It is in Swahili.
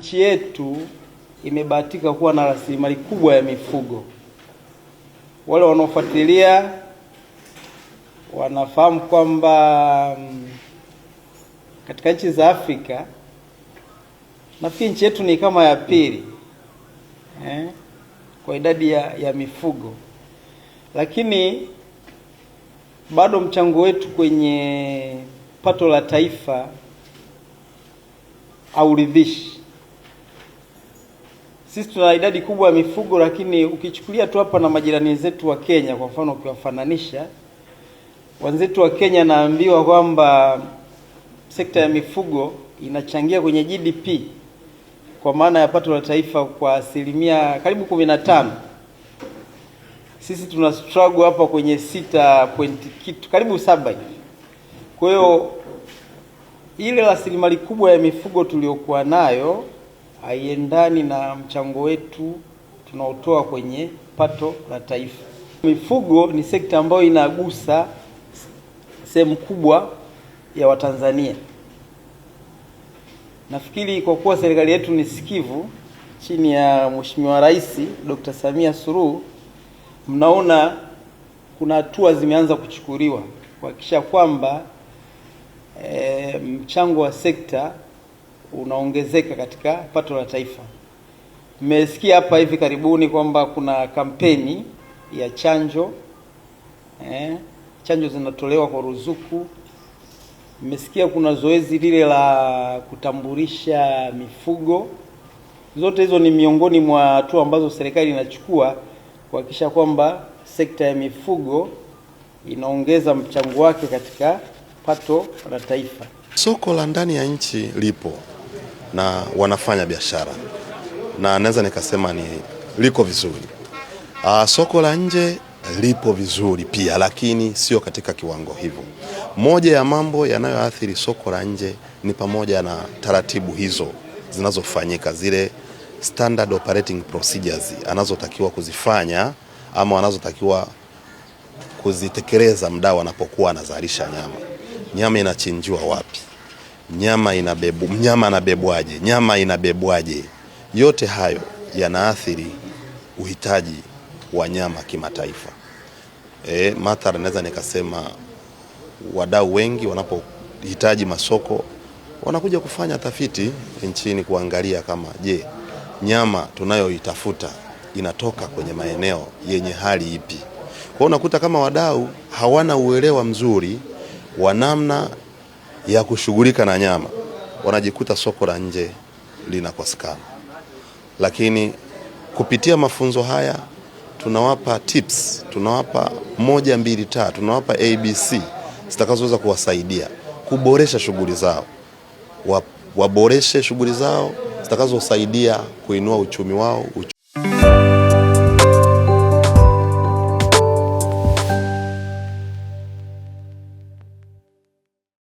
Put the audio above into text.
nchi yetu imebahatika kuwa na rasilimali kubwa ya mifugo. Wale wanaofuatilia wanafahamu kwamba katika nchi za Afrika nafikiri nchi yetu ni kama ya pili kwa idadi ya mifugo, lakini bado mchango wetu kwenye pato la taifa hauridhishi. Sisi tuna idadi kubwa ya mifugo, lakini ukichukulia tu hapa na majirani zetu wa Kenya, kwa mfano ukiwafananisha wenzetu wa Kenya, naambiwa kwamba sekta ya mifugo inachangia kwenye GDP kwa maana ya pato la taifa kwa asilimia karibu 15. Sisi tuna struggle hapa kwenye 6 point kitu, karibu 7 hivi. Kwa hiyo ile rasilimali kubwa ya mifugo tuliokuwa nayo haiendani na mchango wetu tunaotoa kwenye pato la taifa. Mifugo ni sekta ambayo inagusa sehemu kubwa ya Watanzania. Nafikiri kwa kuwa serikali yetu ni sikivu chini ya Mheshimiwa Rais Dr. Samia Suluhu, mnaona kuna hatua zimeanza kuchukuliwa kuhakikisha kwamba mchango wa sekta unaongezeka katika pato la taifa. Mmesikia hapa hivi karibuni kwamba kuna kampeni ya chanjo, chanjo zinatolewa kwa ruzuku. Mmesikia kuna zoezi lile la kutambulisha mifugo. Zote hizo ni miongoni mwa hatua ambazo serikali inachukua kuhakikisha kwamba sekta ya mifugo inaongeza mchango wake katika pato la taifa. Soko la ndani ya nchi lipo na wanafanya biashara, na naweza nikasema ni liko vizuri. Soko la nje lipo vizuri pia, lakini sio katika kiwango hivyo. Moja ya mambo yanayoathiri soko la nje ni pamoja na taratibu hizo zinazofanyika, zile standard operating procedures anazotakiwa kuzifanya ama wanazotakiwa kuzitekeleza mdau anapokuwa anazalisha nyama. Nyama inachinjiwa wapi? Nyama anabebwaje? Nyama inabebwaje? Yote hayo yanaathiri uhitaji wa nyama kimataifa. Mathalan naweza nikasema wadau wengi wanapohitaji masoko wanakuja kufanya tafiti nchini kuangalia kama je, nyama tunayoitafuta inatoka kwenye maeneo yenye hali ipi. Kwa unakuta kama wadau hawana uelewa mzuri wa namna ya kushughulika na nyama, wanajikuta soko la nje linakosekana. Lakini kupitia mafunzo haya tunawapa tips, tunawapa 1, 2, 3, tunawapa ABC zitakazoweza kuwasaidia kuboresha shughuli zao. Waboreshe shughuli zao zitakazosaidia kuinua uchumi wao,